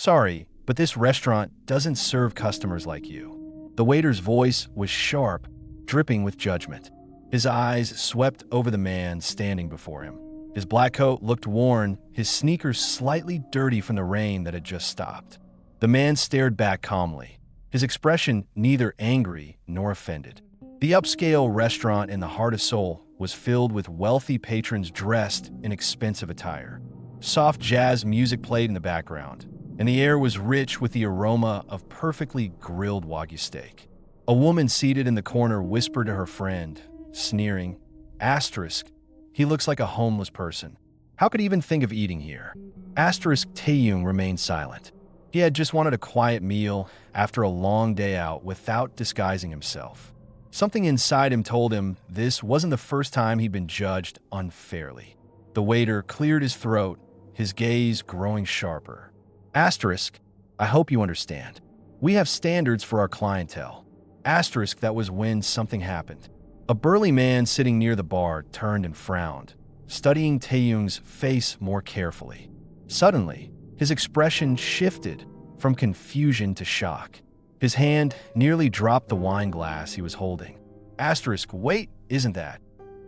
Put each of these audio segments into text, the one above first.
Sorry, but this restaurant doesn't serve customers like you. The waiter's voice was sharp, dripping with judgment. His eyes swept over the man standing before him. His black coat looked worn, his sneakers slightly dirty from the rain that had just stopped. The man stared back calmly, his expression neither angry nor offended. The upscale restaurant in the heart of Seoul was filled with wealthy patrons dressed in expensive attire. Soft jazz music played in the background, and the air was rich with the aroma of perfectly grilled Wagyu steak. A woman seated in the corner whispered to her friend, sneering, "Asterisk, he looks like a homeless person. How could he even think of eating here?" Asterisk Taehyung remained silent. He had just wanted a quiet meal after a long day out without disguising himself. Something inside him told him this wasn't the first time he'd been judged unfairly. The waiter cleared his throat, his gaze growing sharper. Asterisk, I hope you understand. We have standards for our clientele. Asterisk, that was when something happened. A burly man sitting near the bar turned and frowned, studying Taehyung's face more carefully. Suddenly, his expression shifted from confusion to shock. His hand nearly dropped the wine glass he was holding. Asterisk, wait, isn't that?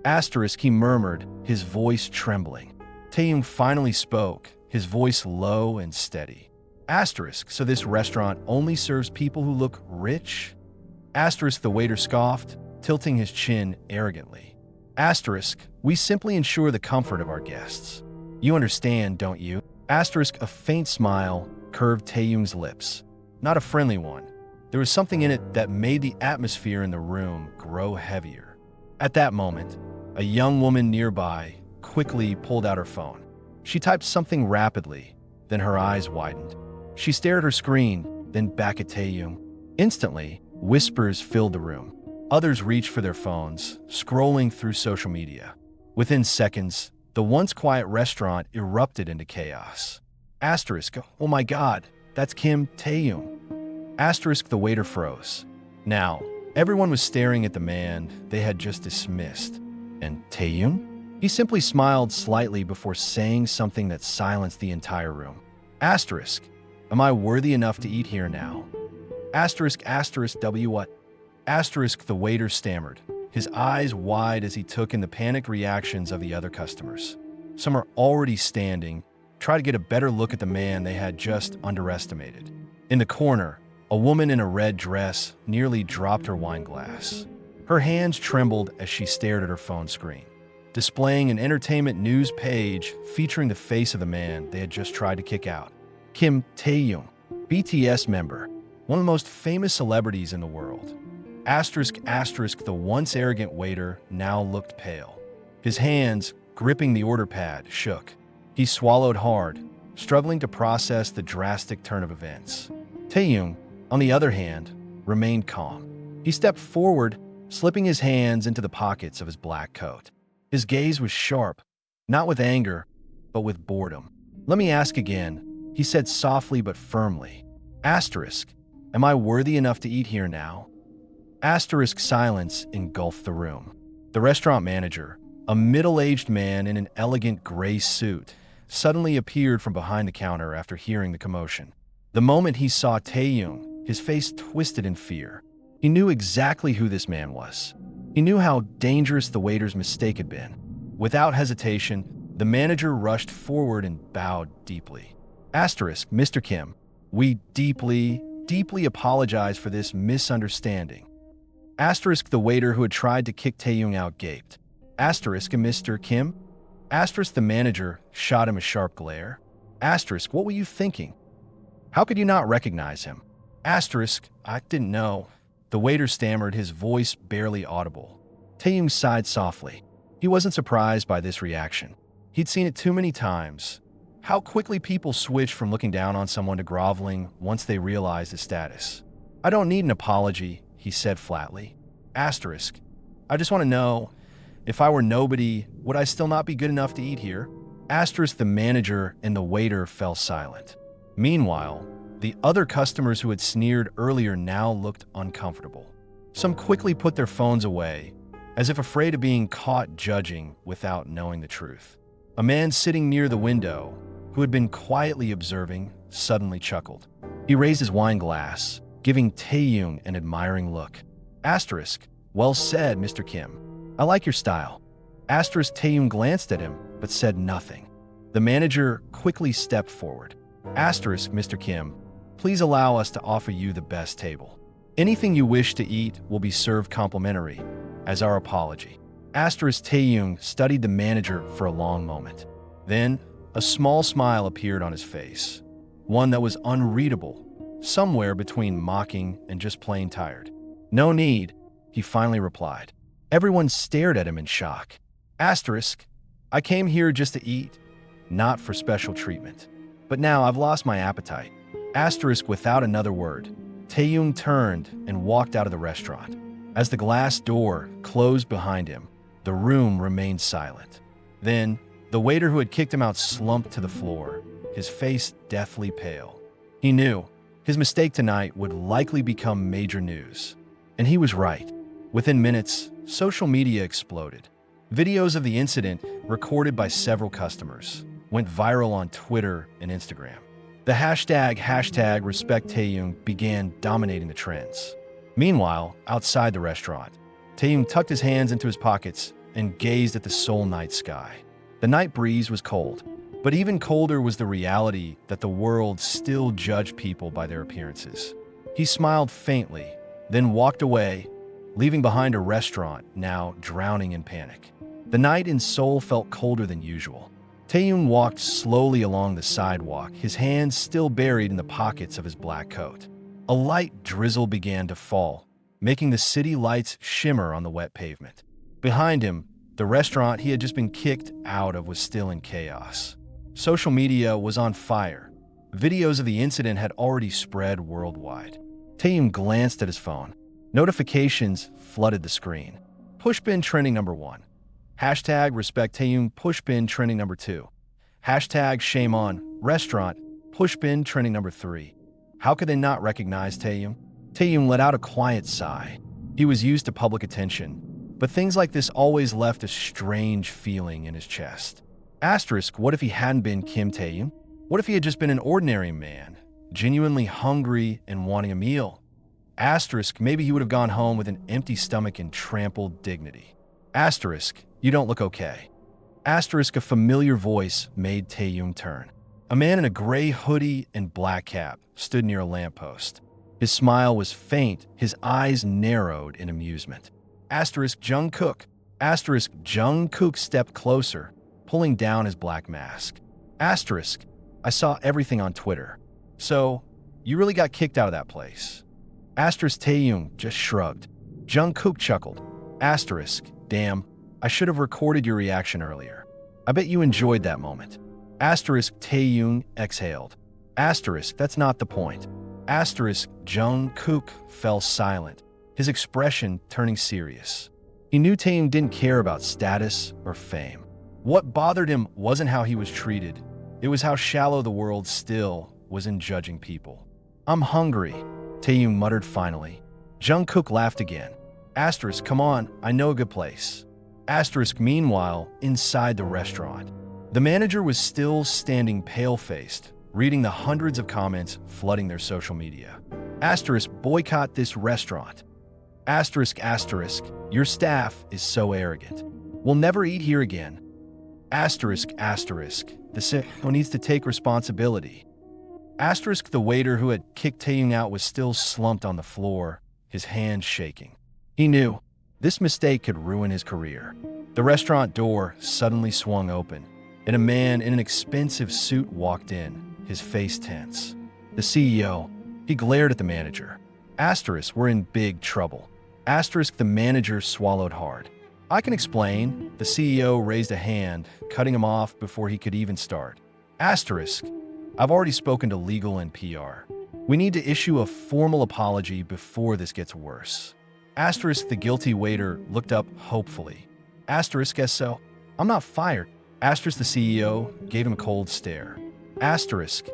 Asterisk, he murmured, his voice trembling. Taehyung finally spoke, his voice low and steady. Asterisk, so this restaurant only serves people who look rich? Asterisk, the waiter scoffed, tilting his chin arrogantly. Asterisk, we simply ensure the comfort of our guests. You understand, don't you? Asterisk, a faint smile curved Taehyung's lips. Not a friendly one. There was something in it that made the atmosphere in the room grow heavier. At that moment, a young woman nearby quickly pulled out her phone. She typed something rapidly, then her eyes widened. She stared at her screen, then back at Taehyung. Instantly, whispers filled the room. Others reached for their phones, scrolling through social media. Within seconds, the once quiet restaurant erupted into chaos. Asterisk, oh my god, that's Kim Taehyung. Asterisk, the waiter froze. Now, everyone was staring at the man they had just dismissed. And Taehyung? He simply smiled slightly before saying something that silenced the entire room. Asterisk, am I worthy enough to eat here now? Asterisk, W what? Asterisk, the waiter stammered, his eyes wide as he took in the panicked reactions of the other customers. Some are already standing, try to get a better look at the man they had just underestimated. In the corner, a woman in a red dress nearly dropped her wine glass. Her hands trembled as she stared at her phone screen, displaying an entertainment news page featuring the face of the man they had just tried to kick out. Kim Taehyung, BTS member, one of the most famous celebrities in the world. Asterisk, the once arrogant waiter now looked pale. His hands, gripping the order pad, shook. He swallowed hard, struggling to process the drastic turn of events. Taehyung, on the other hand, remained calm. He stepped forward, slipping his hands into the pockets of his black coat. His gaze was sharp, not with anger, but with boredom. Let me ask again, he said softly but firmly. Asterisk, am I worthy enough to eat here now? Asterisk, silence engulfed the room. The restaurant manager, a middle-aged man in an elegant gray suit, suddenly appeared from behind the counter after hearing the commotion. The moment he saw Taehyung, his face twisted in fear. He knew exactly who this man was. He knew how dangerous the waiter's mistake had been. Without hesitation, the manager rushed forward and bowed deeply. Asterisk, Mr. Kim, we deeply apologize for this misunderstanding. Asterisk, the waiter who had tried to kick Taehyung out gaped. Asterisk, Mr. Kim? Asterisk, the manager shot him a sharp glare. Asterisk, what were you thinking? How could you not recognize him? Asterisk, I didn't know. The waiter stammered, his voice barely audible. Taehyung sighed softly. He wasn't surprised by this reaction. He'd seen it too many times. How quickly people switch from looking down on someone to groveling once they realize his status. I don't need an apology, he said flatly. Asterisk, I just want to know, if I were nobody, would I still not be good enough to eat here? Asterisk, the manager and the waiter fell silent. Meanwhile, the other customers who had sneered earlier now looked uncomfortable. Some quickly put their phones away, as if afraid of being caught judging without knowing the truth. A man sitting near the window, who had been quietly observing, suddenly chuckled. He raised his wine glass, giving Taehyung an admiring look. Asterisk, well said, Mr. Kim. I like your style. Asterisk, Taehyung glanced at him, but said nothing. The manager quickly stepped forward. Asterisk, Mr. Kim, please allow us to offer you the best table. Anything you wish to eat will be served complimentary, as our apology. Asterisk, Taehyung studied the manager for a long moment. Then, a small smile appeared on his face, one that was unreadable, somewhere between mocking and just plain tired. No need, he finally replied. Everyone stared at him in shock. Asterisk, I came here just to eat, not for special treatment. But now I've lost my appetite. Asterisk, without another word, Taehyung turned and walked out of the restaurant. As the glass door closed behind him, the room remained silent. Then, the waiter who had kicked him out slumped to the floor, his face deathly pale. He knew his mistake tonight would likely become major news. And he was right. Within minutes, social media exploded. Videos of the incident, recorded by several customers, went viral on Twitter and Instagram. The hashtag #RespectTaehyung began dominating the trends. Meanwhile, outside the restaurant, Taehyung tucked his hands into his pockets and gazed at the Seoul night sky. The night breeze was cold, but even colder was the reality that the world still judged people by their appearances. He smiled faintly, then walked away, leaving behind a restaurant now drowning in panic. The night in Seoul felt colder than usual. Taehyung walked slowly along the sidewalk, his hands still buried in the pockets of his black coat. A light drizzle began to fall, making the city lights shimmer on the wet pavement. Behind him, the restaurant he had just been kicked out of was still in chaos. Social media was on fire. Videos of the incident had already spread worldwide. Taehyung glanced at his phone. Notifications flooded the screen. Pushpin trending #1. #RespectTaehyung pushpin trending #2. #ShameOn restaurant pushpin trending #3. How could they not recognize Taehyung? Taehyung let out a quiet sigh. He was used to public attention, but things like this always left a strange feeling in his chest. Asterisk, what if he hadn't been Kim Taehyung? What if he had just been an ordinary man, genuinely hungry and wanting a meal? Asterisk, maybe he would have gone home with an empty stomach and trampled dignity. Asterisk, you don't look okay. Asterisk, a familiar voice made Taehyung turn. A man in a gray hoodie and black cap stood near a lamppost. His smile was faint, his eyes narrowed in amusement. Asterisk, Jungkook. Asterisk, Jungkook stepped closer, pulling down his black mask. Asterisk, I saw everything on Twitter. So, you really got kicked out of that place. Asterisk, Taehyung just shrugged. Jungkook chuckled. Asterisk, damn, I should have recorded your reaction earlier. I bet you enjoyed that moment. Asterisk, Taehyung exhaled. Asterisk, that's not the point. Asterisk, Jungkook fell silent, his expression turning serious. He knew Taehyung didn't care about status or fame. What bothered him wasn't how he was treated. It was how shallow the world still was in judging people. I'm hungry, Taehyung muttered finally. Jungkook laughed again. Asterisk, come on, I know a good place. Asterisk, meanwhile, inside the restaurant. The manager was still standing pale-faced, reading the hundreds of comments flooding their social media. Asterisk, boycott this restaurant. Asterisk, your staff is so arrogant. We'll never eat here again. Asterisk, the CEO needs to take responsibility. Asterisk, the waiter who had kicked Taehyung out was still slumped on the floor, his hands shaking. He knew this mistake could ruin his career. The restaurant door suddenly swung open, and a man in an expensive suit walked in, his face tense. The CEO, he glared at the manager. Asterisk, we're in big trouble. Asterisk, the manager swallowed hard. I can explain. The CEO raised a hand, cutting him off before he could even start. Asterisk, I've already spoken to legal and PR. We need to issue a formal apology before this gets worse. Asterisk, the guilty waiter looked up hopefully. Asterisk, so? I'm not fired. Asterisk, the CEO gave him a cold stare. Asterisk,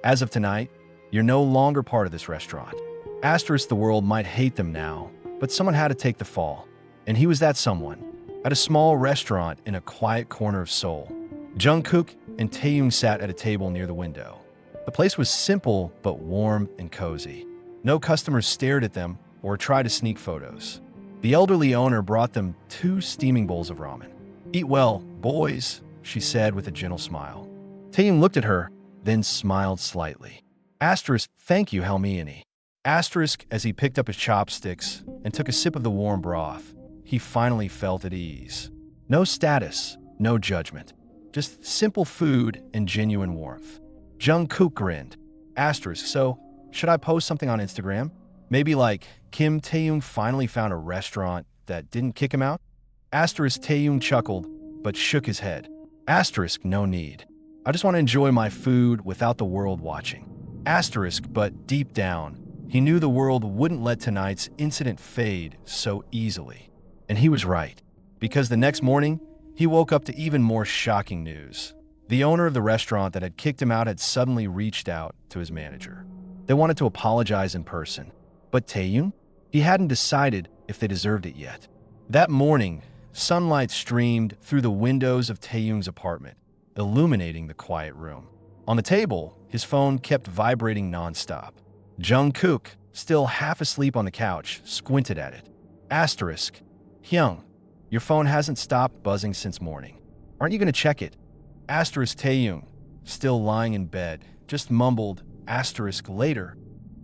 as of tonight, you're no longer part of this restaurant. Asterisk, the world might hate them now, but someone had to take the fall. And he was that someone. At a small restaurant in a quiet corner of Seoul, Jungkook and Taehyung sat at a table near the window. The place was simple but warm and cozy. No customers stared at them or tried to sneak photos. The elderly owner brought them 2 steaming bowls of ramen. "Eat well, boys," she said with a gentle smile. Taehyung looked at her, then smiled slightly. Thank you, Helmiani. As he picked up his chopsticks and took a sip of the warm broth, he finally felt at ease. No status, no judgment. Just simple food and genuine warmth. Jungkook grinned. So, should I post something on Instagram? Maybe like, Kim Taehyung finally found a restaurant that didn't kick him out? Taehyung chuckled, but shook his head. No need. I just want to enjoy my food without the world watching. But deep down, he knew the world wouldn't let tonight's incident fade so easily. And he was right, because the next morning, he woke up to even more shocking news. The owner of the restaurant that had kicked him out had suddenly reached out to his manager. They wanted to apologize in person. But Taehyung? He hadn't decided if they deserved it yet. That morning, sunlight streamed through the windows of Taehyung's apartment, illuminating the quiet room. On the table, his phone kept vibrating nonstop. Jungkook, still half asleep on the couch, squinted at it. Hyung, your phone hasn't stopped buzzing since morning. Aren't you going to check it? Taehyung, still lying in bed, just mumbled, later.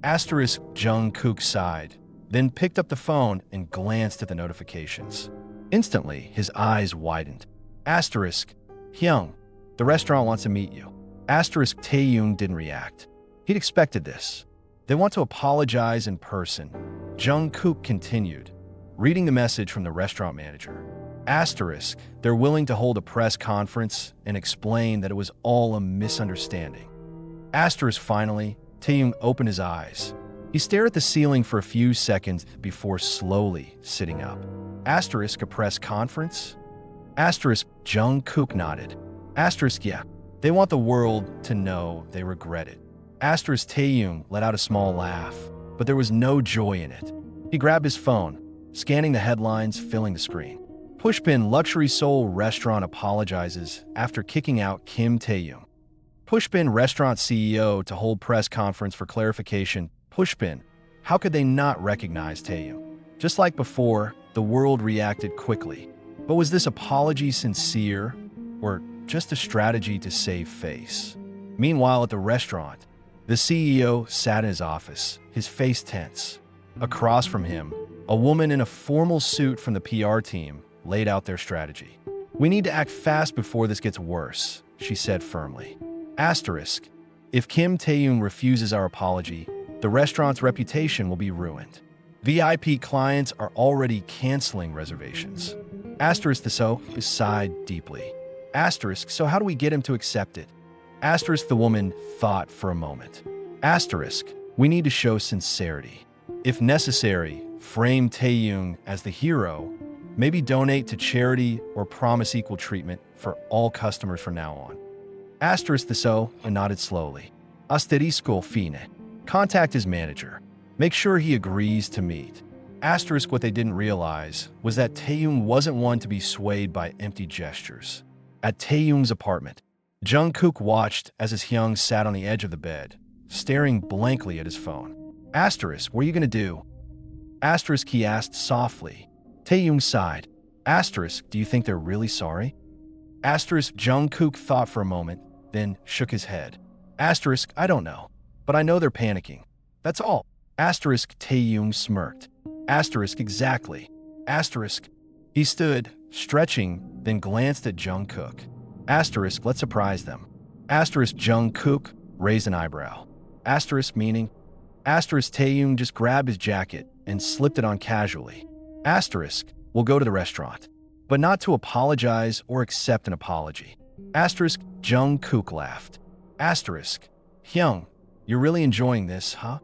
Jungkook sighed, then picked up the phone and glanced at the notifications. Instantly, his eyes widened. Hyung, the restaurant wants to meet you. Taehyung didn't react. He'd expected this. They want to apologize in person. Jungkook continued, reading the message from the restaurant manager. They're willing to hold a press conference and explain that it was all a misunderstanding. Finally, Taehyung opened his eyes. He stared at the ceiling for a few seconds before slowly sitting up. A press conference? Jungkook nodded. Yeah, they want the world to know they regret it. Taehyung let out a small laugh, but there was no joy in it. He grabbed his phone, scanning the headlines filling the screen. Pushpin Luxury Seoul Restaurant apologizes after kicking out Kim Taehyung. Pushpin Restaurant CEO to hold press conference for clarification. Pushpin, how could they not recognize Taehyung? Just like before, the world reacted quickly. But was this apology sincere, or just a strategy to save face? Meanwhile, at the restaurant, the CEO sat in his office, his face tense. Across from him, a woman in a formal suit from the PR team laid out their strategy. "We need to act fast before this gets worse," she said firmly. If Kim Taehyung refuses our apology, the restaurant's reputation will be ruined. VIP clients are already canceling reservations. So sighed deeply. So how do we get him to accept it? The woman thought for a moment. We need to show sincerity. If necessary, frame Taehyung as the hero, maybe donate to charity or promise equal treatment for all customers from now on. And nodded slowly. Fine. Contact his manager. Make sure he agrees to meet. What they didn't realize was that Taehyung wasn't one to be swayed by empty gestures. At Taehyung's apartment, Jungkook watched as his Hyung sat on the edge of the bed, staring blankly at his phone. What are you gonna do? He asked softly. Taehyung sighed. Do you think they're really sorry? Jungkook thought for a moment, then shook his head. I don't know, but I know they're panicking. That's all. Taehyung smirked. Exactly. He stood, stretching, then glanced at Jungkook. Let's surprise them. Jungkook raised an eyebrow. Meaning? Taehyung just grabbed his jacket and slipped it on casually. We'll go to the restaurant, but not to apologize or accept an apology. Jungkook laughed. Hyung, you're really enjoying this, huh?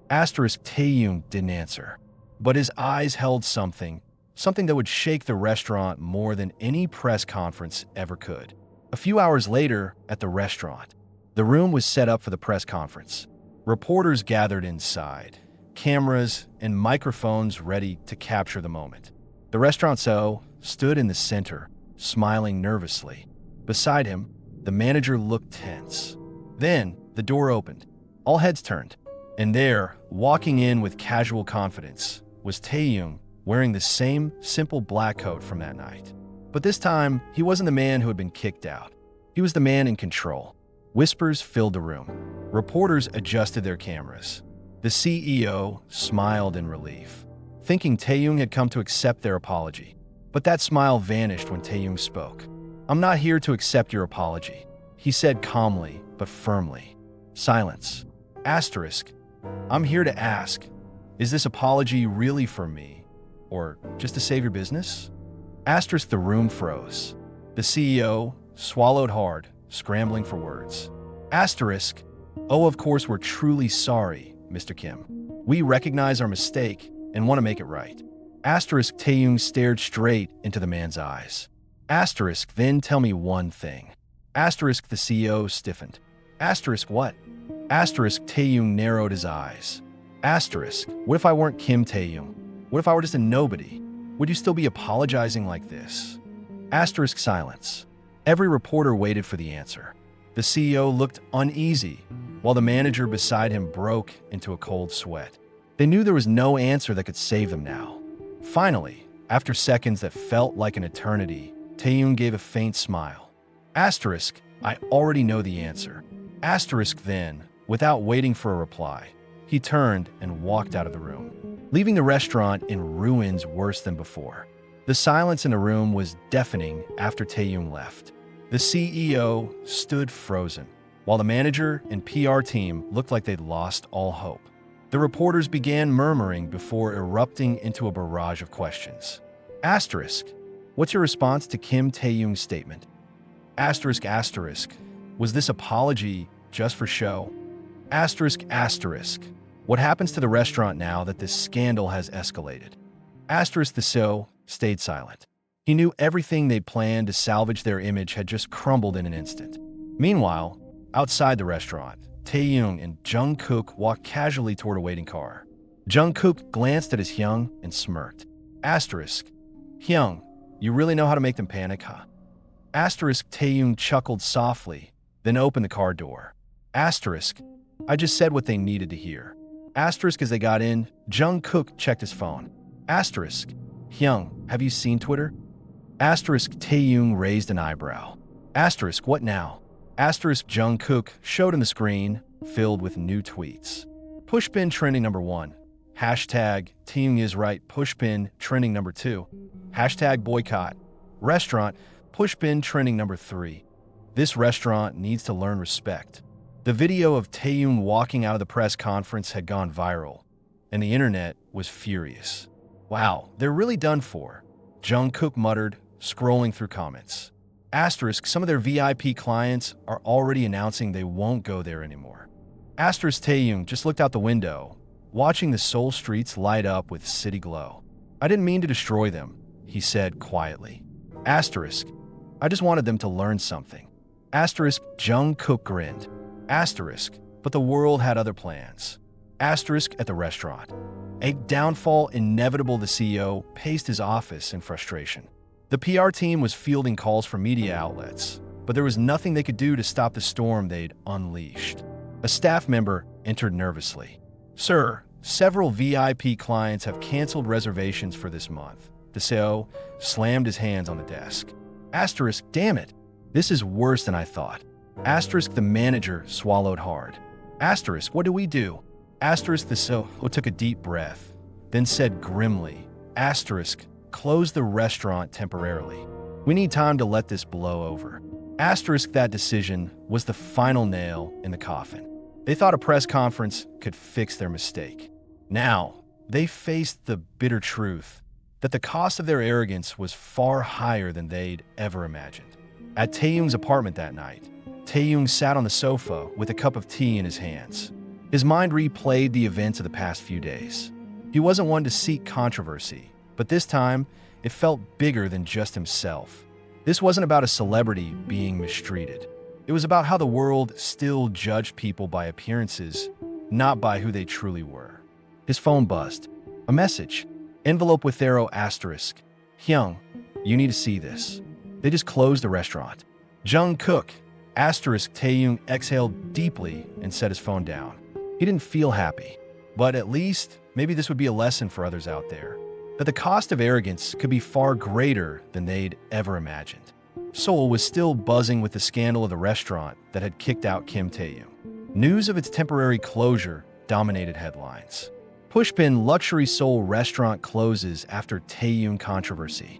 Taehyung didn't answer, but his eyes held something that would shake the restaurant more than any press conference ever could. A few hours later, at the restaurant, the room was set up for the press conference. Reporters gathered inside, cameras and microphones ready to capture the moment. The restaurant stood in the center, smiling nervously. Beside him, the manager looked tense. Then, The door opened. All heads turned. And there, walking in with casual confidence, was Taehyung, wearing the same simple black coat from that night. But this time, he wasn't the man who had been kicked out. He was the man in control. Whispers filled the room. Reporters adjusted their cameras. The CEO smiled in relief, thinking Taehyung had come to accept their apology. But that smile vanished when Taehyung spoke. "I'm not here to accept your apology," he said calmly but firmly. Silence. Asterisk. "I'm here to ask, is this apology really for me, or just to save your business?" Asterisk. The room froze. The CEO swallowed hard, scrambling for words. Asterisk. "Oh, of course we're truly sorry, Mr. Kim. We recognize our mistake and want to make it right." Asterisk. Taehyung stared straight into the man's eyes. Asterisk. "Then tell me one thing." Asterisk. The CEO stiffened. Asterisk. "What?" Asterisk. Taehyung narrowed his eyes. Asterisk. "What if I weren't Kim Taehyung? What if I were just a nobody? Would you still be apologizing like this?" Asterisk. Silence. Every reporter waited for the answer. The CEO looked uneasy, while the manager beside him broke into a cold sweat. They knew there was no answer that could save them now. Finally, after seconds that felt like an eternity, Taehyung gave a faint smile. Asterisk. "I already know the answer." Asterisk. Then, without waiting for a reply, he turned and walked out of the room, leaving the restaurant in ruins worse than before. The silence in the room was deafening after Taehyung left. The CEO stood frozen, while the manager and PR team looked like they'd lost all hope. The reporters began murmuring before erupting into a barrage of questions. Asterisk. "What's your response to Kim Taehyung's statement?" Asterisk. Asterisk. "Was this apology just for show?" Asterisk. Asterisk. "What happens to the restaurant now that this scandal has escalated?" Asterisk. The CEO stayed silent. He knew everything they'd planned to salvage their image had just crumbled in an instant. Meanwhile, outside the restaurant, Taehyung and Jungkook walked casually toward a waiting car. Jungkook glanced at his Hyung and smirked. Asterisk. "Hyung, you really know how to make them panic, huh?" Asterisk. Taehyung chuckled softly, then opened the car door. Asterisk. "I just said what they needed to hear." Asterisk. As they got in, Jungkook checked his phone. Asterisk. "Hyung, have you seen Twitter?" Asterisk. Taehyung raised an eyebrow. Asterisk. "What now?" Asterisk. Jungkook showed him the screen, filled with new tweets. Pushpin trending #1. Hashtag Taehyung is right. Pushpin trending #2. Hashtag boycott. Restaurant. Pushpin trending #3. This restaurant needs to learn respect. The video of Taehyung walking out of the press conference had gone viral, and the internet was furious. "Wow, they're really done for," Jungkook muttered, scrolling through comments. Asterisk. "Some of their VIP clients are already announcing they won't go there anymore." Asterisk. Taehyung just looked out the window, watching the Seoul streets light up with city glow. "I didn't mean to destroy them," he said quietly. Asterisk. "I just wanted them to learn something." Asterisk. Jungkook grinned. Asterisk. "But the world had other plans." Asterisk. At the restaurant. A downfall inevitable. The CEO paced his office in frustration. The PR team was fielding calls from media outlets, but there was nothing they could do to stop the storm they'd unleashed. A staff member entered nervously. "Sir, several VIP clients have canceled reservations for this month." The CEO slammed his hands on the desk. Asterisk. "Damn it. This is worse than I thought." Asterisk. The manager swallowed hard. Asterisk. "What do we do?" Asterisk. The CEO took a deep breath, then said grimly, Asterisk. "Close the restaurant temporarily. We need time to let this blow over." Asterisk. That decision was the final nail in the coffin. They thought a press conference could fix their mistake. Now, they faced the bitter truth that the cost of their arrogance was far higher than they'd ever imagined. At Taehyung's apartment that night, Taehyung sat on the sofa with a cup of tea in his hands. His mind replayed the events of the past few days. He wasn't one to seek controversy, but this time, it felt bigger than just himself. This wasn't about a celebrity being mistreated. It was about how the world still judged people by appearances, not by who they truly were. His phone buzzed. A message. Envelope with arrow asterisk. "Hyung, you need to see this." They just closed the restaurant. "Jungkook, Taehyung exhaled deeply and set his phone down. He didn't feel happy, but at least maybe this would be a lesson for others out there, that the cost of arrogance could be far greater than they'd ever imagined. Seoul was still buzzing with the scandal of the restaurant that had kicked out Kim Taehyung. News of its temporary closure dominated headlines. Pushpin luxury Seoul restaurant closes after Taehyung controversy.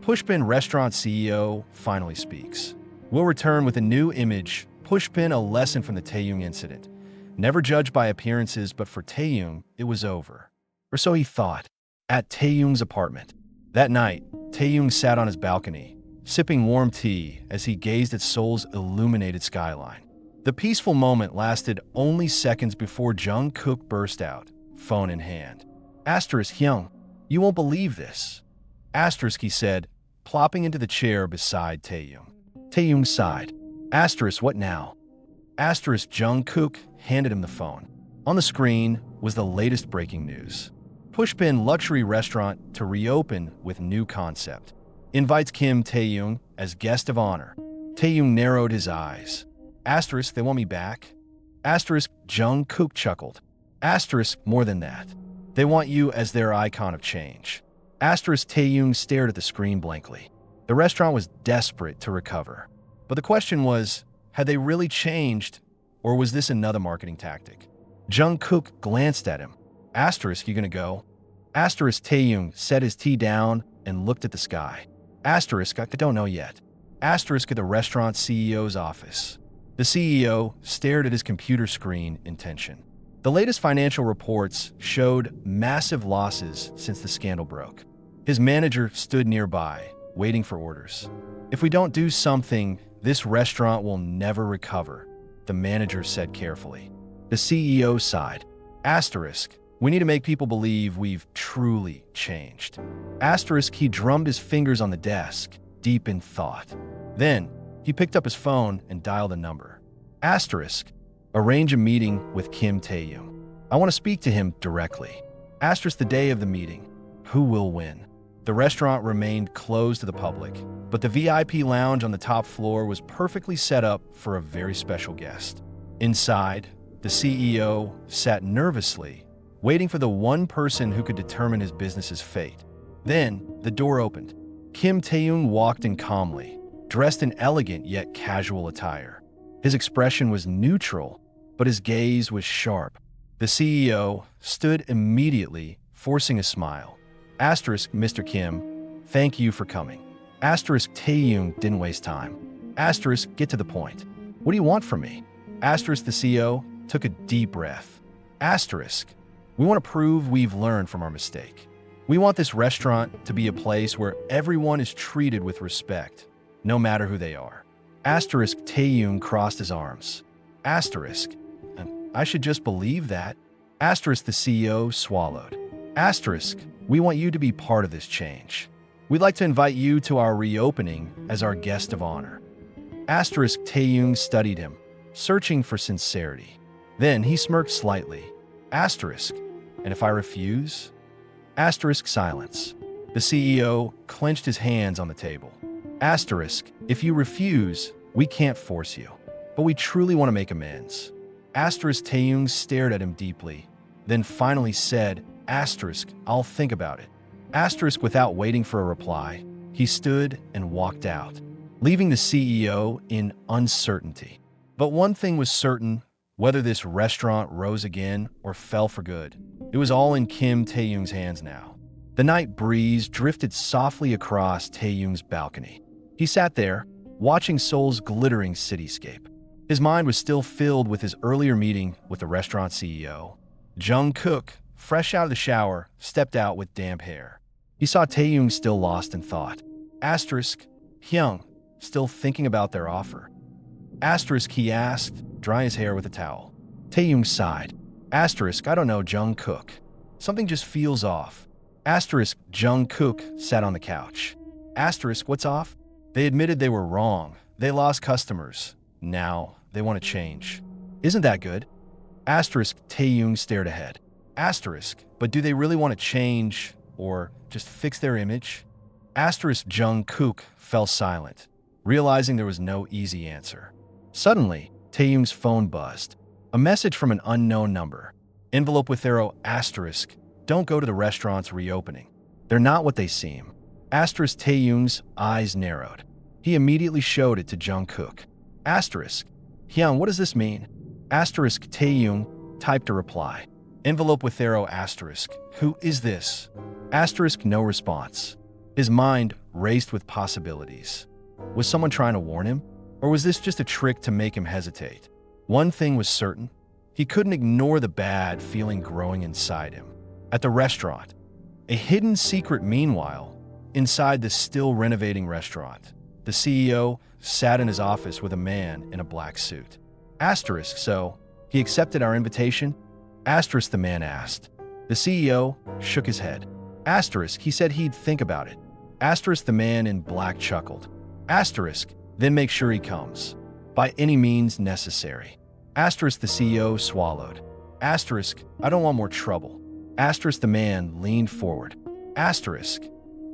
Pushpin restaurant CEO finally speaks. We'll return with a new image, Pushpin a lesson from the Taehyung incident. Never judged by appearances, but for Taehyung, it was over. Or so he thought. At Taehyung's apartment. That night, Taehyung sat on his balcony, sipping warm tea as he gazed at Seoul's illuminated skyline. The peaceful moment lasted only seconds before Jungkook burst out, phone in hand. Hyung, you won't believe this. He said, plopping into the chair beside Taehyung. Taehyung sighed. What now? Jungkook handed him the phone. On the screen was the latest breaking news. Pushpin luxury restaurant to reopen with new concept. Invites Kim Taehyung as guest of honor. Taehyung narrowed his eyes. They want me back? Jungkook chuckled. More than that. They want you as their icon of change. Taehyung stared at the screen blankly. The restaurant was desperate to recover. But the question was, had they really changed, or was this another marketing tactic? Jungkook glanced at him. You gonna go? Taehyung set his tea down and looked at the sky. I don't know yet. At the restaurant CEO's office. The CEO stared at his computer screen in tension. The latest financial reports showed massive losses since the scandal broke. His manager stood nearby, waiting for orders. If we don't do something, this restaurant will never recover, the manager said carefully. The CEO sighed. We need to make people believe we've truly changed. He drummed his fingers on the desk, deep in thought. Then, he picked up his phone and dialed a number. Arrange a meeting with Kim Taehyung. I want to speak to him directly. The day of the meeting. Who will win? The restaurant remained closed to the public, but the VIP lounge on the top floor was perfectly set up for a very special guest. Inside, the CEO sat nervously, waiting for the one person who could determine his business's fate. Then, the door opened. Kim Taehyung walked in calmly, dressed in elegant yet casual attire. His expression was neutral, but his gaze was sharp. The CEO stood immediately, forcing a smile. Mr. Kim, thank you for coming. Taehyung didn't waste time. Get to the point. What do you want from me? The CEO took a deep breath. We want to prove we've learned from our mistake. We want this restaurant to be a place where everyone is treated with respect, no matter who they are. Taehyung crossed his arms. I should just believe that. The CEO swallowed. We want you to be part of this change. We'd like to invite you to our reopening as our guest of honor. Taehyung studied him, searching for sincerity. Then he smirked slightly. And if I refuse? Silence. The CEO clenched his hands on the table. If you refuse, we can't force you. But we truly want to make amends. Taehyung stared at him deeply, then finally said, I'll think about it. Without waiting for a reply, he stood and walked out, leaving the CEO in uncertainty. But one thing was certain, whether this restaurant rose again or fell for good, it was all in Kim Taehyung's hands now. The night breeze drifted softly across Taehyung's balcony. He sat there, watching Seoul's glittering cityscape. His mind was still filled with his earlier meeting with the restaurant CEO. Jungkook, fresh out of the shower, stepped out with damp hair. He saw Taehyung still lost in thought. Hyung, still thinking about their offer. He asked, drying his hair with a towel. Taehyung sighed. I don't know, Jungkook. Something just feels off. Jungkook sat on the couch. What's off? They admitted they were wrong. They lost customers. Now, they want to change. Isn't that good? Taehyung stared ahead. But do they really want to change or just fix their image? Jungkook fell silent, realizing there was no easy answer. Suddenly, Taehyung's phone buzzed. A message from an unknown number. Envelope with arrow asterisk. Don't go to the restaurant's reopening. They're not what they seem. Asterisk. Taehyung's eyes narrowed. He immediately showed it to Jungkook. Asterisk. Hyun, what does this mean? Asterisk. Taehyung typed a reply. Envelope with arrow asterisk. Who is this? Asterisk. No response. His mind raced with possibilities. Was someone trying to warn him? Or was this just a trick to make him hesitate? One thing was certain. He couldn't ignore the bad feeling growing inside him. At the restaurant, a hidden secret meanwhile, inside the still renovating restaurant, the CEO sat in his office with a man in a black suit. Asterisk. So, he accepted our invitation? Asterisk. The man asked. The CEO shook his head. Asterisk. He said he'd think about it. Asterisk. The man in black chuckled. Asterisk. Then make sure he comes. By any means necessary. Asterisk. The CEO swallowed. Asterisk. I don't want more trouble. Asterisk. The man leaned forward. Asterisk.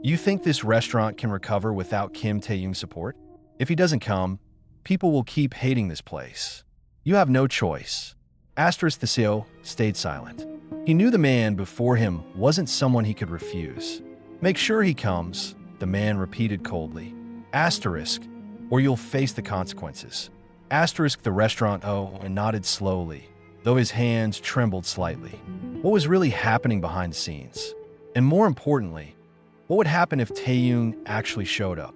You think this restaurant can recover without Kim Taehyung's support? If he doesn't come, people will keep hating this place. You have no choice. Asterisk. The CEO stayed silent. He knew the man before him wasn't someone he could refuse. Make sure he comes, the man repeated coldly. Asterisk. Or you'll face the consequences. Asterisk. The restaurant and nodded slowly, though his hands trembled slightly. What was really happening behind the scenes? And more importantly, what would happen if Taehyung actually showed up?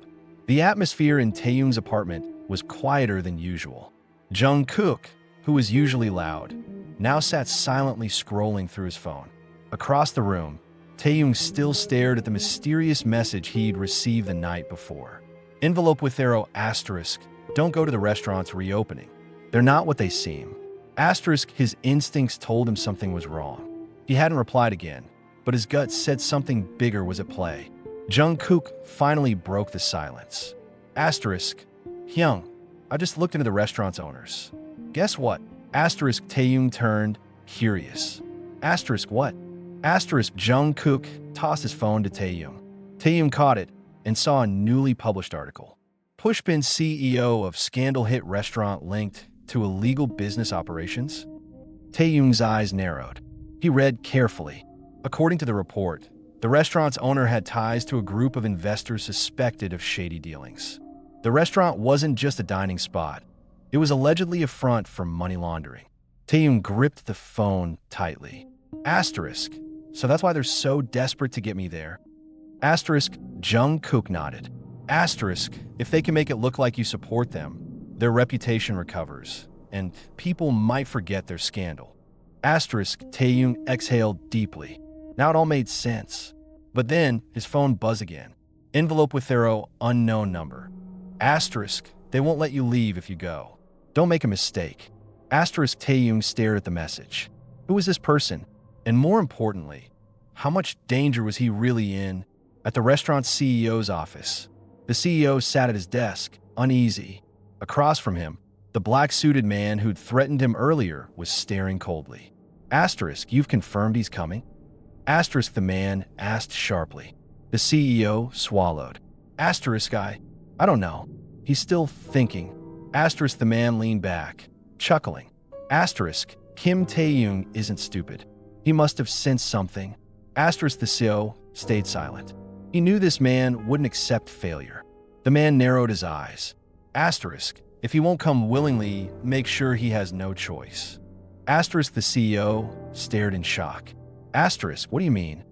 The atmosphere in Taehyung's apartment was quieter than usual. Jungkook, who was usually loud, now sat silently scrolling through his phone. Across the room, Taehyung still stared at the mysterious message he'd received the night before. Envelope with arrow asterisk. Don't go to the restaurant's reopening. They're not what they seem. Asterisk. His instincts told him something was wrong. He hadn't replied again, but his gut said something bigger was at play. Jungkook finally broke the silence. Asterisk. Hyung, I just looked into the restaurant's owners. Guess what? Asterisk. Taehyung turned, curious. Asterisk. What? Asterisk. Jungkook tossed his phone to Taehyung. Taehyung caught it and saw a newly published article. Pushpin CEO of scandal hit restaurant linked to illegal business operations? Taehyung's eyes narrowed. He read carefully. According to the report, the restaurant's owner had ties to a group of investors suspected of shady dealings. The restaurant wasn't just a dining spot. It was allegedly a front for money laundering. Taehyung gripped the phone tightly. Asterisk. So that's why they're so desperate to get me there. Asterisk. Jungkook nodded. Asterisk. If they can make it look like you support them, their reputation recovers, and people might forget their scandal. Asterisk. Taehyung exhaled deeply. Now it all made sense. But then his phone buzzed again. Envelope with arrow unknown number. Asterisk. They won't let you leave if you go. Don't make a mistake. Asterisk. Taehyung stared at the message. Who was this person? And more importantly, how much danger was he really in? At the restaurant's CEO's office, the CEO sat at his desk, uneasy. Across from him, the black-suited man who'd threatened him earlier was staring coldly. Asterisk. You've confirmed he's coming? Asterisk. The man asked sharply. The CEO swallowed. Asterisk. I don't know. He's still thinking. Asterisk. The man leaned back, chuckling. Asterisk. Kim Taehyung isn't stupid. He must have sensed something. Asterisk. The CEO stayed silent. He knew this man wouldn't accept failure. The man narrowed his eyes. Asterisk. If he won't come willingly, make sure he has no choice. Asterisk. The CEO stared in shock. Asterisk. What do you mean?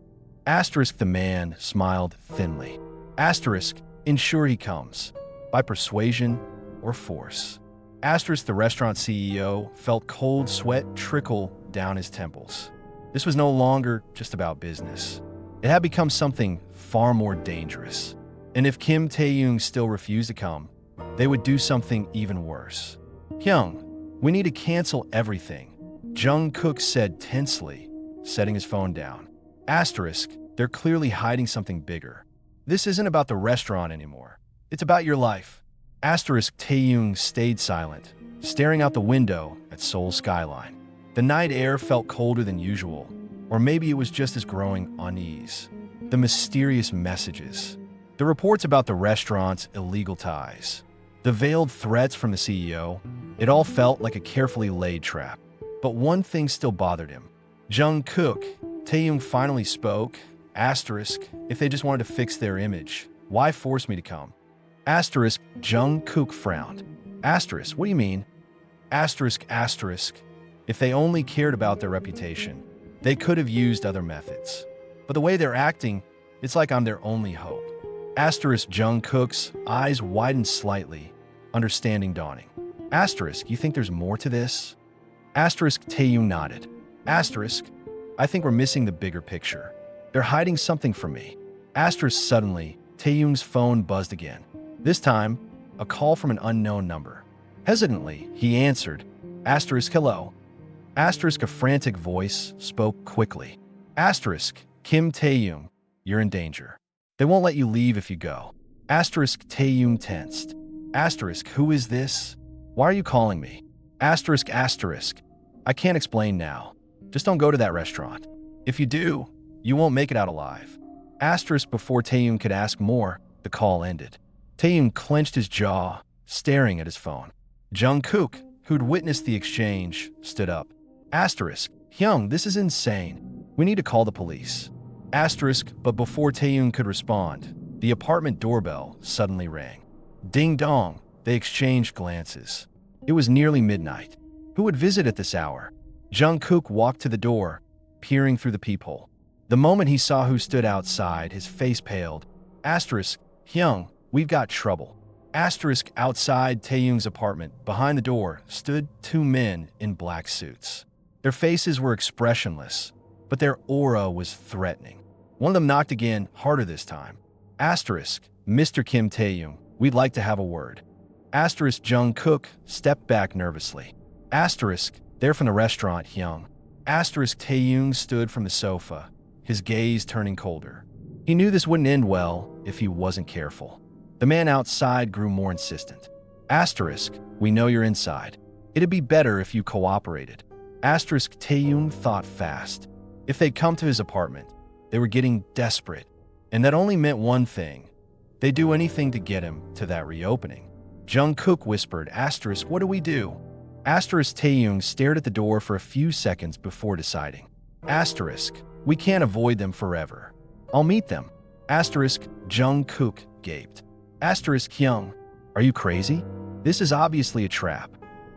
Asterisk. The man smiled thinly. Asterisk. Ensure he comes. By persuasion or force. Asterisk. The restaurant CEO felt cold sweat trickle down his temples. This was no longer just about business. It had become something far more dangerous. And if Kim Taehyung still refused to come, they would do something even worse. Hyung, we need to cancel everything, Jungkook said tensely, setting his phone down. Asterisk. They're clearly hiding something bigger. This isn't about the restaurant anymore. It's about your life. Asterisk. Taehyung stayed silent, staring out the window at Seoul's skyline. The night air felt colder than usual, or maybe it was just his growing unease. The mysterious messages, the reports about the restaurant's illegal ties, the veiled threats from the CEO, It all felt like a carefully laid trap. But one thing still bothered him. Jungkook, Taehyung finally spoke. Asterisk, if they just wanted to fix their image, why force me to come? Asterisk, Jungkook frowned. Asterisk, what do you mean? Asterisk, asterisk, if they only cared about their reputation, they could have used other methods. But the way they're acting, it's like I'm their only hope. Asterisk, Jungkook's eyes widened slightly, understanding dawning. Asterisk, you think there's more to this? Asterisk, Taehyung nodded. Asterisk, I think we're missing the bigger picture. They're hiding something from me. Asterisk, suddenly, Taehyung's phone buzzed again. This time, a call from an unknown number. Hesitantly, he answered. Asterisk, hello. Asterisk, a frantic voice spoke quickly. Asterisk, Kim Taehyung, you're in danger. They won't let you leave if you go. Asterisk, Taehyung tensed. Asterisk, who is this? Why are you calling me? Asterisk, asterisk, I can't explain now. Just don't go to that restaurant. If you do, you won't make it out alive. Asterisk, before Taehyung could ask more, the call ended. Taehyung clenched his jaw, staring at his phone. Jungkook, who'd witnessed the exchange, stood up. Asterisk, Hyung, this is insane. We need to call the police. Asterisk, but before Taehyung could respond, the apartment doorbell suddenly rang. Ding dong, they exchanged glances. It was nearly midnight. Who would visit at this hour? Jungkook walked to the door, peering through the peephole. The moment he saw who stood outside, his face paled. Asterisk, Hyung, we've got trouble. Asterisk, outside Taehyung's apartment, behind the door, stood two men in black suits. Their faces were expressionless, but their aura was threatening. One of them knocked again, harder this time. Asterisk, Mr. Kim Taehyung, we'd like to have a word. Asterisk, Jungkook stepped back nervously. Asterisk, they're from the restaurant, Hyung. Asterisk, Taehyung stood from the sofa, his gaze turning colder. He knew this wouldn't end well if he wasn't careful. The man outside grew more insistent. Asterisk, we know you're inside. It'd be better if you cooperated. Asterisk, Taehyung thought fast. If they'd come to his apartment, they were getting desperate. And that only meant one thing. They'd do anything to get him to that reopening. Jungkook whispered, Asterisk, what do we do? Asterisk, Taehyung stared at the door for a few seconds before deciding. Asterisk, we can't avoid them forever. I'll meet them. Asterisk, Jungkook gaped. Asterisk, Hyung, are you crazy? This is obviously a trap.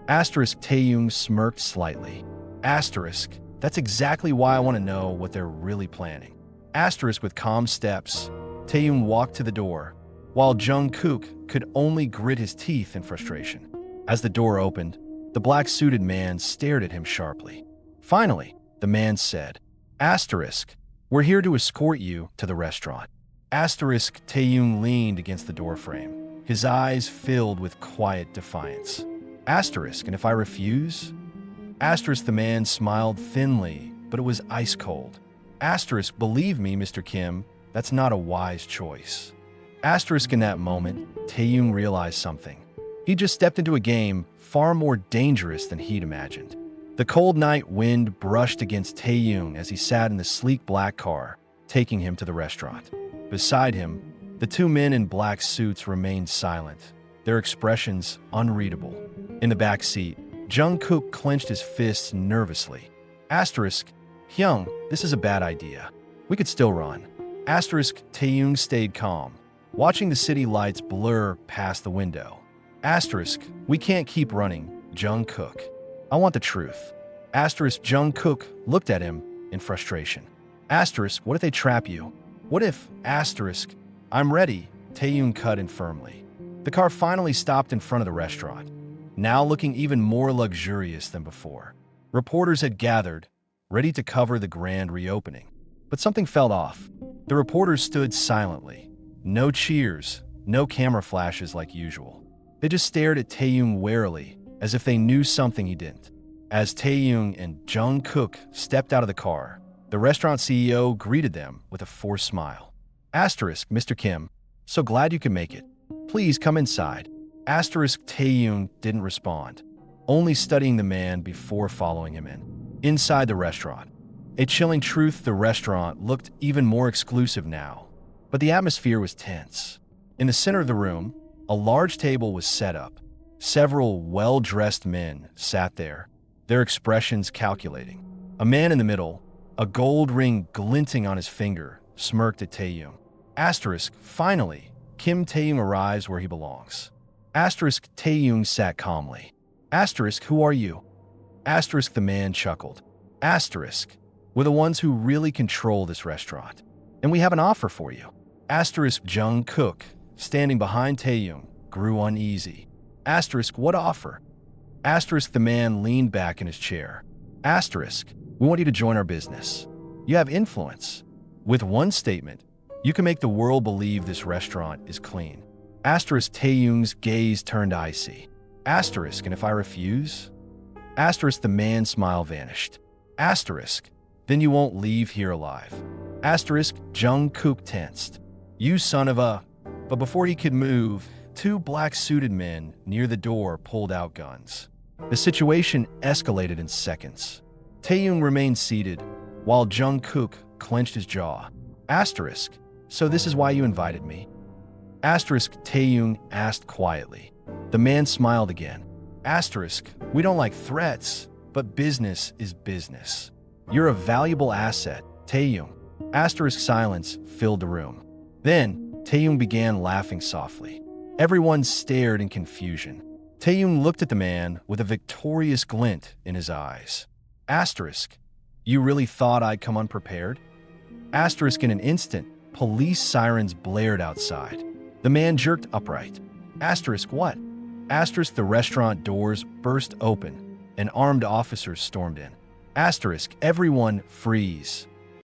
Asterisk, Taehyung smirked slightly. Asterisk, that's exactly why I want to know what they're really planning. Asterisk, with calm steps, Taehyung walked to the door, while Jungkook could only grit his teeth in frustration. As the door opened, the black-suited man stared at him sharply. Finally, the man said, Asterisk, we're here to escort you to the restaurant. Asterisk, Taehyung leaned against the doorframe, his eyes filled with quiet defiance. Asterisk, and if I refuse? Asterisk, the man smiled thinly, but it was ice cold. Asterisk, believe me, Mr. Kim, that's not a wise choice. Asterisk, in that moment, Taehyung realized something. He just stepped into a game far more dangerous than he'd imagined. The cold night wind brushed against Taehyung as he sat in the sleek black car, taking him to the restaurant. Beside him, the two men in black suits remained silent, their expressions unreadable. In the back seat, Jungkook clenched his fists nervously. Asterisk, Hyung, this is a bad idea. We could still run. Asterisk, Taehyung stayed calm, watching the city lights blur past the window. Asterisk, we can't keep running, Jungkook. I want the truth. Asterisk, Jungkook looked at him in frustration. Asterisk, what if they trap you? What if, asterisk, I'm ready, Taehyung cut in firmly. The car finally stopped in front of the restaurant, now looking even more luxurious than before. Reporters had gathered, ready to cover the grand reopening. But something felt off. The reporters stood silently. No cheers, no camera flashes like usual. They just stared at Taehyung warily, as if they knew something he didn't. As Taehyung and Jungkook stepped out of the car, the restaurant CEO greeted them with a forced smile. Asterisk, Mr. Kim, so glad you can make it. Please come inside. Asterisk, Taehyung didn't respond, only studying the man before following him in. Inside the restaurant, a chilling truth, the restaurant looked even more exclusive now, but the atmosphere was tense. In the center of the room, a large table was set up. Several well-dressed men sat there, their expressions calculating. A man in the middle, a gold ring glinting on his finger, smirked at Taehyung. Asterisk, finally, Kim Taehyung arrives where he belongs. Asterisk, Taehyung sat calmly. Asterisk, who are you? Asterisk, the man chuckled. Asterisk, we're the ones who really control this restaurant, and we have an offer for you. Asterisk, Jungkook, standing behind Taehyung, grew uneasy. Asterisk, what offer? Asterisk, the man leaned back in his chair. Asterisk, we want you to join our business. You have influence. With one statement, you can make the world believe this restaurant is clean. Asterisk, Taehyung's gaze turned icy. Asterisk, and if I refuse? Asterisk, the man's smile vanished. Asterisk, then you won't leave here alive. Asterisk, Jungkook tensed. You son of a... But before he could move, two black-suited men near the door pulled out guns. The situation escalated in seconds. Taehyung remained seated, while Jungkook clenched his jaw. Asterisk, so this is why you invited me? Asterisk, Taehyung asked quietly. The man smiled again. Asterisk, we don't like threats, but business is business. You're a valuable asset, Taehyung. Asterisk silence filled the room. Then, Taehyung began laughing softly. Everyone stared in confusion. Taehyung looked at the man with a victorious glint in his eyes. Asterisk, you really thought I'd come unprepared? Asterisk, in an instant, police sirens blared outside. The man jerked upright. Asterisk, what? Asterisk, the restaurant doors burst open and armed officers stormed in. Asterisk, everyone freeze.